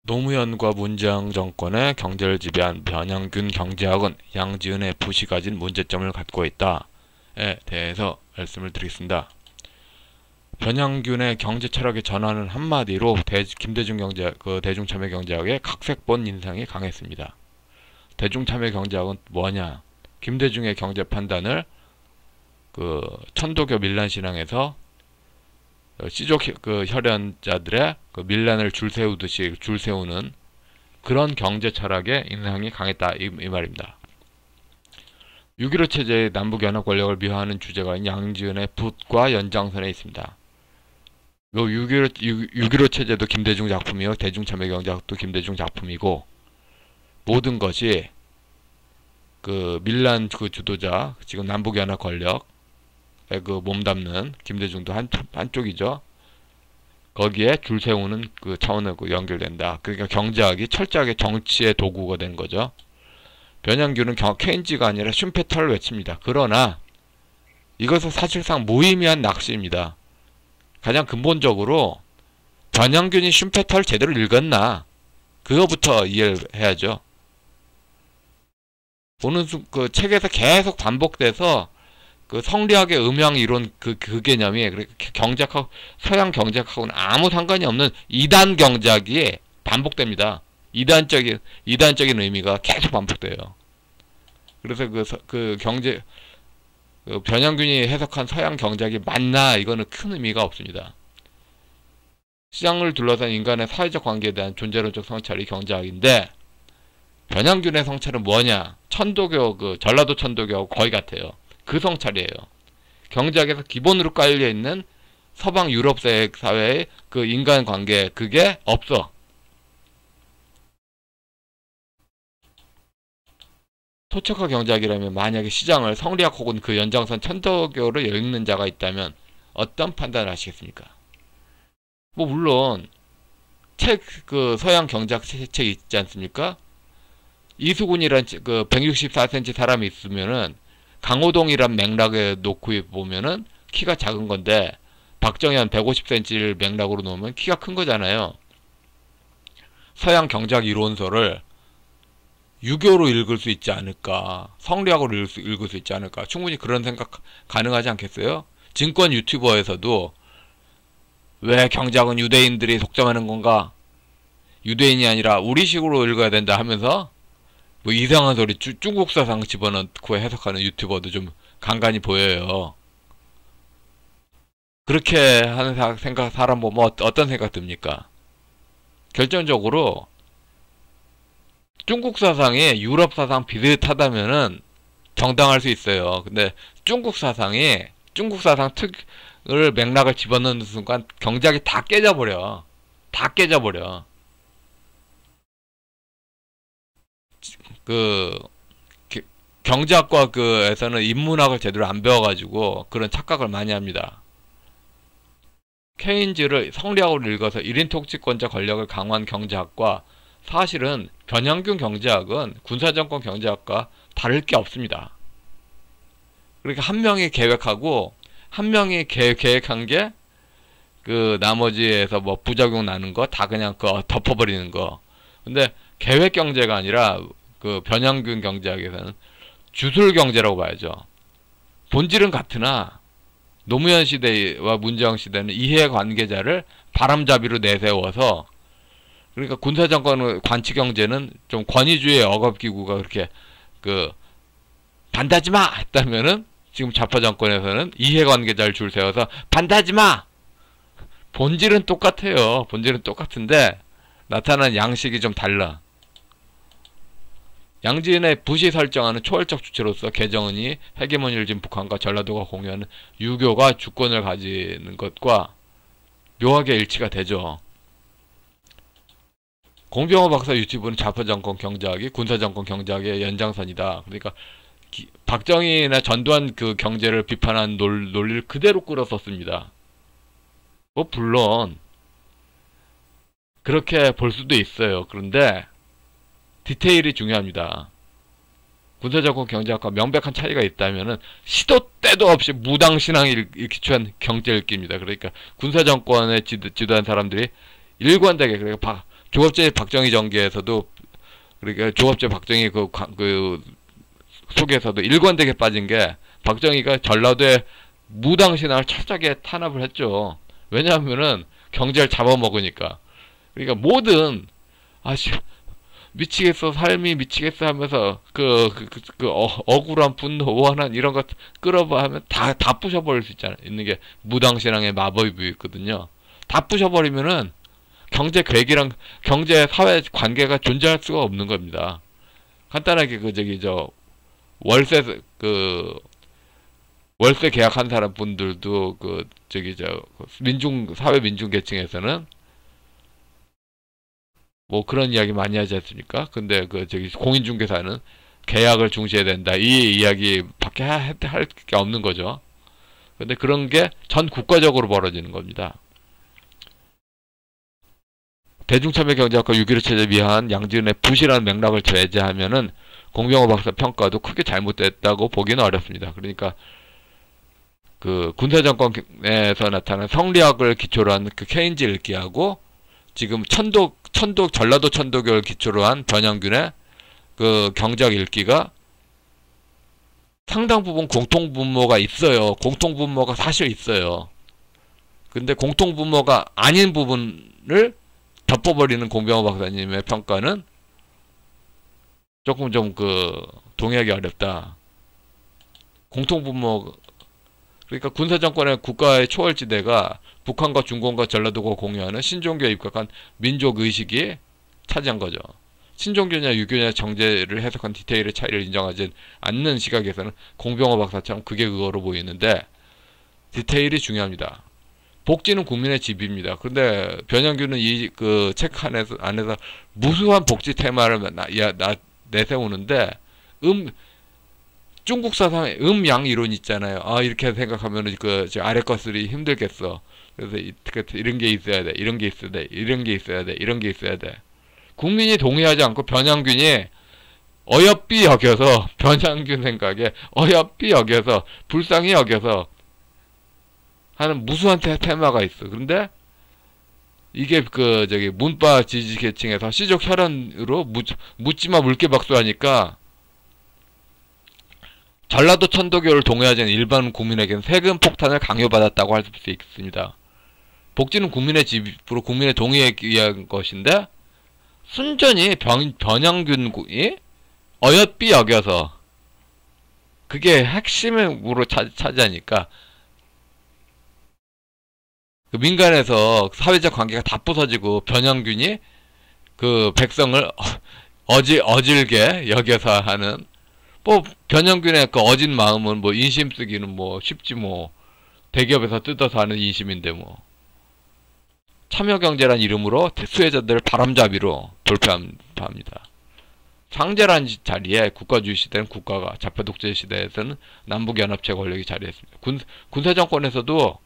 노무현과 문재인 정권의 경제를 지배한 변형균 경제학은 양지은의 붓이 가진 문제점을 갖고 있다에 대해서 말씀을 드리겠습니다. 변형균의 경제 철학의 전환은 한마디로 김대중 대중참여 경제학의 각색본 인상이 강했습니다. 대중참여 경제학은 뭐냐? 김대중의 경제 판단을 천도교 밀란 신앙에서 시족 혈연자들의 밀란을 줄 세우는 그런 경제 철학의 인상이 강했다 이 말입니다. 6.15 체제의 남북연합 권력을 미화하는 주제가인 양지은의 붓과 연장선에 있습니다. 6.15 체제도 김대중 작품이요, 대중참여경제학도 김대중 작품이고, 모든 것이 밀란 주도자, 지금 남북연합 권력 몸담는 김대중도 한쪽이죠. 거기에 줄 세우는 차원으로 연결된다. 그러니까 경제학이 철저하게 정치의 도구가 된 거죠. 변형균은 케인즈가 아니라 슈페터를 외칩니다. 그러나 이것은 사실상 무의미한 낚시입니다. 가장 근본적으로 변형균이 슈페터를 제대로 읽었나? 그거부터 이해를 해야죠. 보는 책에서 계속 반복돼서 성리학의 음양 이론 그 개념이 경제학하고 서양 경제학하고는 아무 상관이 없는 이단 경제학이 반복됩니다. 이단적인 의미가 계속 반복돼요. 그래서 변형균이 해석한 서양 경제학이 맞나? 이거는 큰 의미가 없습니다. 시장을 둘러싼 인간의 사회적 관계에 대한 존재론적 성찰이 경제학인데, 변형균의 성찰은 뭐냐? 천도교, 전라도 천도교하고 거의 같아요. 그 성찰이에요. 경제학에서 기본으로 깔려있는 서방 유럽 사회의 인간관계, 그게 없어. 토착화 경제학이라면 만약에 시장을 성리학 혹은 그 연장선 천도교로 읽는 자가 있다면 어떤 판단을 하시겠습니까? 물론 서양 경제학 책 있지 않습니까? 이수근이란 164cm 사람이 있으면은 강호동이란 맥락에 놓고 보면은 키가 작은 건데, 박정현 150cm를 맥락으로 놓으면 키가 큰 거잖아요. 서양 경제학 이론서를 유교로 읽을 수 있지 않을까, 성리학으로 읽을 수 있지 않을까, 충분히 그런 생각 가능하지 않겠어요? 증권 유튜버에서도 왜 경제학은 유대인들이 독점하는 건가, 유대인이 아니라 우리식으로 읽어야 된다 하면서 이상한 소리 중국 사상 집어넣고 해석하는 유튜버도 좀 간간히 보여요. 그렇게 하는 사람 보면 어떤 생각 듭니까? 결정적으로 중국 사상이 유럽 사상 비슷하다면은 정당할 수 있어요. 근데 중국 사상 특을 맥락을 집어넣는 순간 경제학이 다 깨져버려. 경제학과에서는 인문학을 제대로 안 배워가지고 그런 착각을 많이 합니다. 케인즈를 성리학으로 읽어서 1인 통치권자 권력을 강화한 경제학과 사실은 변형균 경제학은 군사정권 경제학과 다를 게 없습니다. 그러니까 한 명이 계획하고 한 명이 계획한 게 나머지에서 부작용 나는 거 다 그냥 덮어버리는 거. 근데 계획 경제가 아니라 변형균 경제학에서는 주술 경제라고 봐야죠. 본질은 같으나 노무현 시대와 문재인 시대는 이해관계자를 바람잡이로 내세워서, 그러니까 군사정권 관치 경제는 좀 권위주의 억압기구가 그렇게 반대하지마 했다면은, 지금 좌파 정권에서는 이해관계자를 줄 세워서 반대하지마. 본질은 똑같아요. 본질은 똑같은데 나타나는 양식이 좀 달라. 양지은의 붓이 설정하는 초월적 주체로서 개정은이 헤게모니를 진 북한과 전라도가 공유하는 유교가 주권을 가지는 것과 묘하게 일치가 되죠. 공병호 박사 유튜브는 좌파정권 경제학이 군사정권 경제학의 연장선이다. 그러니까 박정희나 전두환 경제를 비판한 논리를 그대로 끌어썼습니다. 물론 그렇게 볼 수도 있어요. 그런데 디테일이 중요합니다. 군사정권 경제학과 명백한 차이가 있다면은 시도 때도 없이 무당신앙을 기초한 경제 읽기입니다. 그러니까 군사정권에 지도한 사람들이 일관되게, 그러니까 조갑제 박정희 정계에서도, 그러니까 조갑제 박정희 그 속에서도 일관되게 빠진 게, 박정희가 전라도에 무당신앙을 철저하게 탄압을 했죠. 왜냐하면은 경제를 잡아먹으니까. 그러니까 모든, 아씨 미치겠어, 삶이 미치겠어 하면서 억울한 분노, 오한한 이런 것 끌어봐 하면 다 부셔버릴 수 있잖아요. 있는 게 무당신앙의 마법이 있거든요. 다 부셔버리면은 경제 괴기랑 경제 사회 관계가 존재할 수가 없는 겁니다. 간단하게 월세 계약한 사람 분들도 사회 민중 계층에서는 뭐 그런 이야기 많이 하지 않습니까? 근데 공인중개사는 계약을 중시해야 된다, 이 이야기밖에 할 게 없는 거죠. 근데 그런 게 전 국가적으로 벌어지는 겁니다. 대중참여 경제학과 6.15 체제 위한 양지은의 부실한 맥락을 제재하면은 공병호 박사 평가도 크게 잘못됐다고 보기는 어렵습니다. 그러니까 그 군사정권에서 나타난 성리학을 기초로 한 그 케인즈 읽기하고, 지금 전라도 천도교를 기초로 한 변형균의 그 경제학 읽기가 상당 부분 공통분모가 있어요. 공통분모가 사실 있어요. 근데 공통분모가 아닌 부분을 덮어버리는 공병호 박사님의 평가는 조금 동의하기 어렵다. 공통분모, 그러니까 군사정권의 국가의 초월지대가 북한과 중공과 전라도가 공유하는 신종교에 입각한 민족의식이 차지한 거죠. 신종교냐 유교냐 정제를 해석한 디테일의 차이를 인정하지 않는 시각에서는 공병호 박사처럼 그거로 보이는데, 디테일이 중요합니다. 복지는 국민의 집입니다. 그런데 변형균은 이 책 안에서 무수한 복지 테마를 내세우는데, 중국 사상의 음양 이론 있잖아요. 이렇게 생각하면 아래 것들이 힘들겠어. 그래서 이런 게 있어야 돼, 이런 게 있어야 돼, 이런 게 있어야 돼, 이런 게 있어야 돼. 국민이 동의하지 않고 변형균이 어여삐 여겨서, 변형균 생각에 어여삐 여겨서, 불쌍히 여겨서 하는 무수한 테마가 있어. 그런데 이게 문파 지지 계층에서 시족 혈연으로 묻지마 물개 박수하니까, 전라도 천도교를 동의하지 않는 일반 국민에게는 세금 폭탄을 강요받았다고 할 수 있습니다. 복지는 국민의 집으로 국민의 동의에 의한 것인데, 순전히 변형균이 어여삐 여겨서 그게 핵심으로 차지하니까 민간에서 사회적 관계가 다 부서지고, 변형균이 그 백성을 어질게 여겨서 하는, 변형균의 그 어진 마음은 인심 쓰기는 쉽지 대기업에서 뜯어서 하는 인심인데 참여경제란 이름으로 수혜자들을 바람잡이로 돌파합니다. 상제란 자리에 국가주의 시대는 국가가, 자폐독재 시대에서는 남북연합체 권력이 자리했습니다. 군사정권에서도,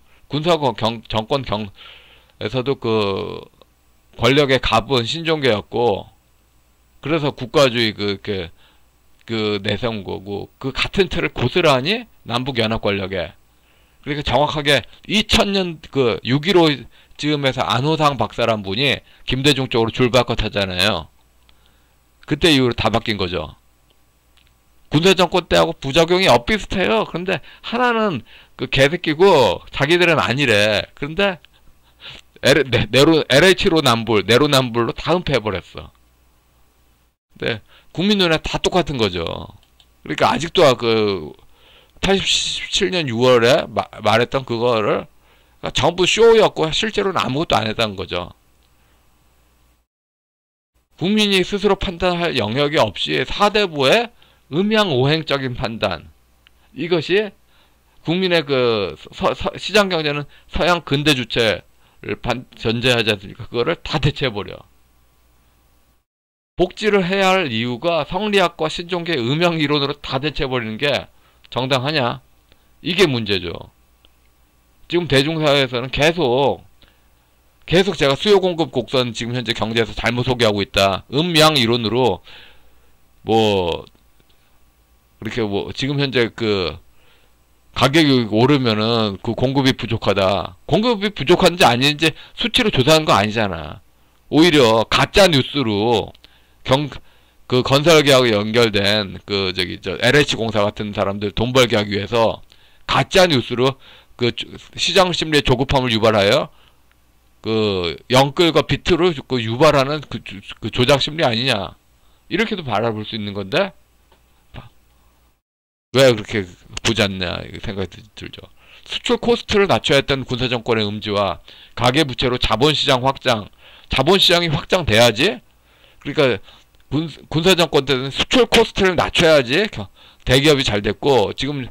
정권에서도 그 권력의 갑은 신종교였고, 그래서 국가주의 내세운 거고, 그 같은 틀을 고스란히 남북연합 권력에, 그러니까 정확하게 2000년 6.15 즈음에서 안호상 박사란 분이 김대중 쪽으로 줄 바꿔 탔잖아요. 그때 이후로 다 바뀐 거죠. 군사정권 때하고 부작용이 엇비슷해요. 그런데 하나는 개새끼고 자기들은 아니래. 그런데 LH로 내로남불로 다 은폐해버렸어. 근데 국민 눈에 다 똑같은 거죠. 그러니까 아직도 87년 6월에 말했던 그거를 전부 쇼였고 실제로는 아무것도 안 했다는 거죠. 국민이 스스로 판단할 영역이 없이 사대부의 음양오행적인 판단, 이것이 국민의 시장경제는 서양 근대 주체를 전제하지 않습니까? 그거를 다 대체해버려. 복지를 해야 할 이유가 성리학과 신종교의 음양이론으로 다 대체해버리는 게 정당하냐? 이게 문제죠. 지금 대중사회에서는 계속 제가 수요 공급 곡선 지금 현재 경제에서 잘못 소개하고 있다, 음양 이론으로 이렇게 지금 현재 가격이 오르면은 공급이 부족하다. 공급이 부족한지 아닌지 수치로 조사한 거 아니잖아. 오히려 가짜 뉴스로 그 건설계하고 연결된 그 LH 공사 같은 사람들 돈 벌게 하기 위해서 가짜 뉴스로 그 시장 심리의 조급함을 유발하여 그 영끌과 비트로 그 유발하는 그 조작 심리 아니냐, 이렇게도 바라볼 수 있는 건데 왜 그렇게 보지 않냐 생각이 들죠. 수출 코스트를 낮춰야 했던 군사정권의 음지와 가계부채로 자본시장 확장, 자본시장이 확장돼야지, 그러니까 군사정권 때는 수출 코스트를 낮춰야지 대기업이 잘 됐고, 지금은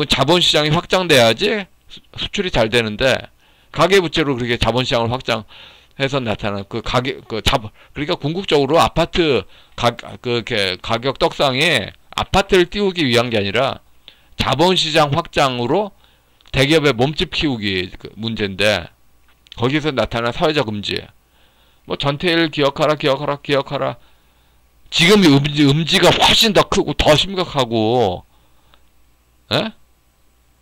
자본시장이 확장돼야지 수출이 잘 되는데, 가계부채로 그렇게 자본시장을 확장해서 나타나는 그러니까 궁극적으로 아파트 가격 떡상에 아파트를 띄우기 위한 게 아니라 자본시장 확장으로 대기업의 몸집 키우기 문제인데, 거기서 나타난 사회적 음지, 뭐 전태일 기억하라. 지금 음지가 훨씬 더 크고 더 심각하고, 에?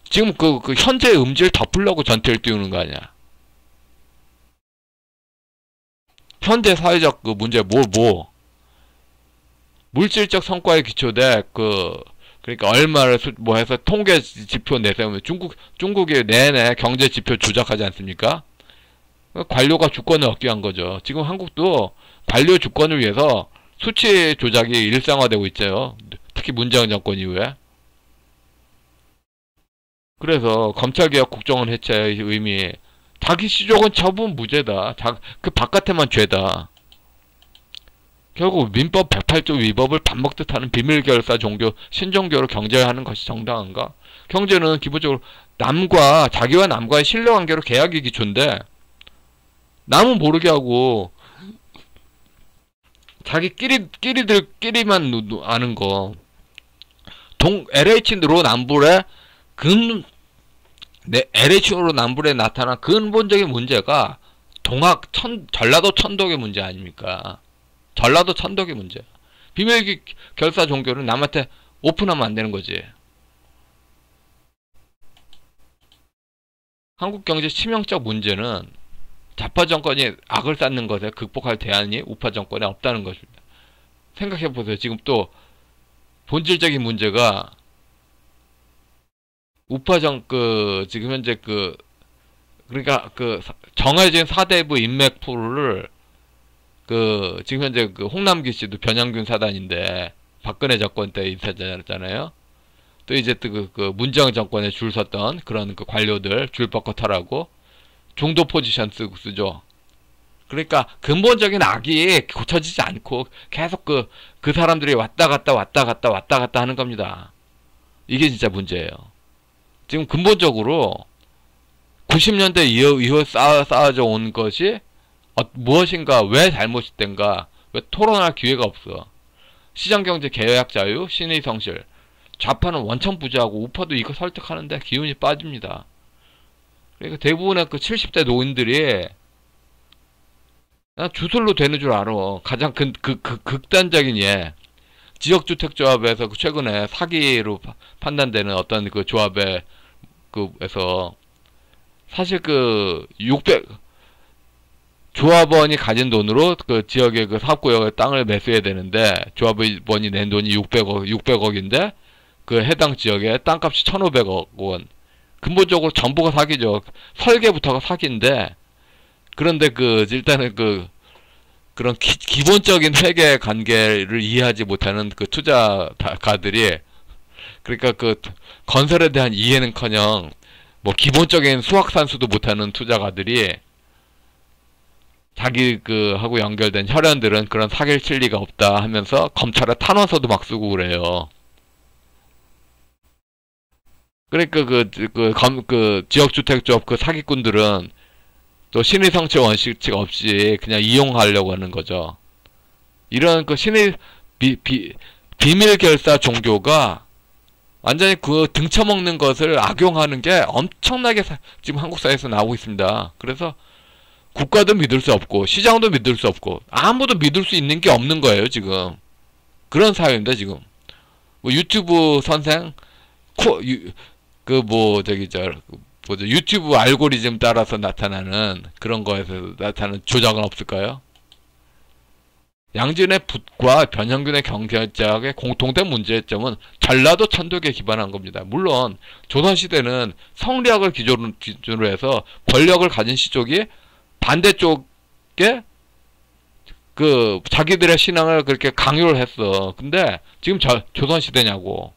지금 그 현재의 음지를 덮으려고 전태일 띄우는 거 아니야. 현재 사회적 그 문제 물질적 성과에 기초돼 그러니까 얼마를 뭐 해서 통계 지표 내세우면 중국이 내내 경제 지표 조작하지 않습니까? 관료가 주권을 얻기 위한 거죠. 지금 한국도 관료 주권을 위해서 수치 조작이 일상화되고 있죠. 특히 문재인 정권 이후에. 그래서 검찰개혁 국정원 해체의 의미, 자기 시족은 처분 무죄다. 그 바깥에만 죄다. 결국 민법 108조 위법을 밥 먹듯 하는 비밀결사 종교, 신종교로 경제하는 것이 정당한가? 경제는 기본적으로 자기와 남과의 신뢰관계로 계약이 기초인데, 남은 모르게 하고 자기끼리만 아는 거. LH로 남불에 나타난 근본적인 문제가 전라도 천독의 문제 아닙니까? 전라도 천독의 문제. 비밀 결사 종교를 남한테 오픈하면 안 되는 거지. 한국 경제 치명적 문제는 좌파 정권이 악을 쌓는 것에 극복할 대안이 우파 정권에 없다는 것입니다. 생각해보세요. 지금 또 본질적인 문제가 지금 현재 그러니까 정해진 사대부 인맥풀을 지금 현재 홍남기 씨도 변양균 사단인데 박근혜 정권 때 있었잖아요. 또 이제 문재인 정권에 줄 섰던 그런 관료들 줄 뻗고 타라고 중도 포지션 쓰죠. 그러니까 근본적인 악이 고쳐지지 않고 계속 그 사람들이 왔다 갔다 하는 겁니다. 이게 진짜 문제예요. 지금 근본적으로 90년대 이후 쌓아져 온 것이 무엇인가, 왜 잘못된가, 왜 토론할 기회가 없어. 시장경제 개혁 자유, 신의 성실. 좌파는 원천 부재하고 우파도 이거 설득하는데 기운이 빠집니다. 그러니까 대부분의 70대 노인들이 주술로 되는 줄 알아. 가장 극단적인 지역주택조합에서 최근에 사기로 판단되는 어떤 조합에 에서 사실 조합원이 가진 돈으로 지역의 사업구역의 땅을 매수해야 되는데, 조합원이 낸 돈이 600억인데 해당 지역의 땅값이 1,500억 원. 근본적으로 전부가 사기죠. 설계부터가 사기인데, 그런데 일단은 그런 기본적인 회계 관계를 이해하지 못하는 투자가들이, 그러니까 건설에 대한 이해는커녕 뭐 기본적인 수학산수도 못하는 투자가들이 하고 연결된 혈연들은 그런 사기를 칠 리가 없다 하면서 검찰에 탄원서도 막 쓰고 그래요. 그러니까 지역주택조합 사기꾼들은 또 신의성체 원칙 없이 그냥 이용하려고 하는 거죠. 이런 비밀결사 종교가 완전히 등쳐먹는 것을 악용하는 게 엄청나게 지금 한국 사회에서 나오고 있습니다. 그래서 국가도 믿을 수 없고 시장도 믿을 수 없고 아무도 믿을 수 있는 게 없는 거예요, 지금. 그런 사회입니다, 지금. 뭐 유튜브 선생 뭐죠? 유튜브 알고리즘 따라서 나타나는 그런 거에서 나타나는 조작은 없을까요? 양진의 붓과 변형균의 경제학의 공통된 문제점은 전라도 천독에 기반한 겁니다. 물론 조선시대는 성리학을 기준으로 해서 권력을 가진 시족이 반대쪽에 그 자기들의 신앙을 그렇게 강요를 했어. 근데 지금 조선시대냐고.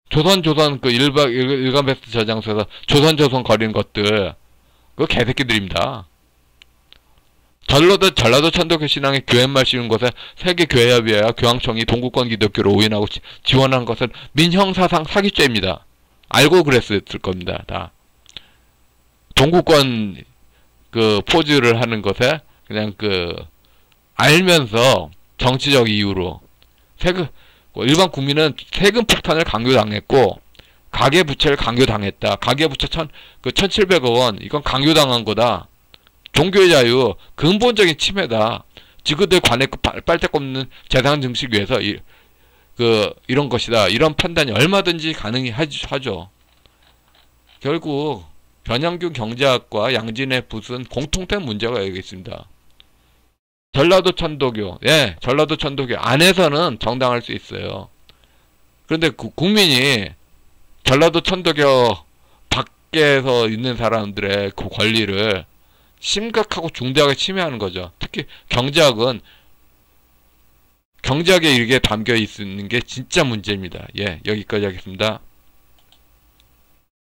조선 그 일간베스트 저장소에서 조선 거리는 것들 그거 개새끼들입니다. 전라도 천도교 신앙의 교회말 씌운 것에 세계교회협의회와 교황청이 동구권 기독교를 오인하고 지원한 것은 민형사상 사기죄입니다. 알고 그랬을 겁니다. 다. 동구권 그 포즈를 하는 것에 그냥 그 알면서 정치적 이유로 일반 국민은 세금 폭탄을 강요당했고 가계부채를 강요당했다. 가계부채 1,700억 원 이건 강요당한 거다. 종교의 자유 근본적인 침해다. 지그들 관에 빨대 꼽는 재산 증식 위해서 이런 것이다. 이런 판단이 얼마든지 가능하죠. 결국 변형균 경제학과 양진의 붓은 공통된 문제가 여기 있습니다. 전라도 천도교, 예, 전라도 천도교 안에서는 정당할 수 있어요. 그런데 국민이 전라도 천도교 밖에서 있는 사람들의 그 권리를 심각하고 중대하게 침해하는 거죠. 특히 경제학에 이게 담겨 있는 게 진짜 문제입니다. 예, 여기까지 하겠습니다.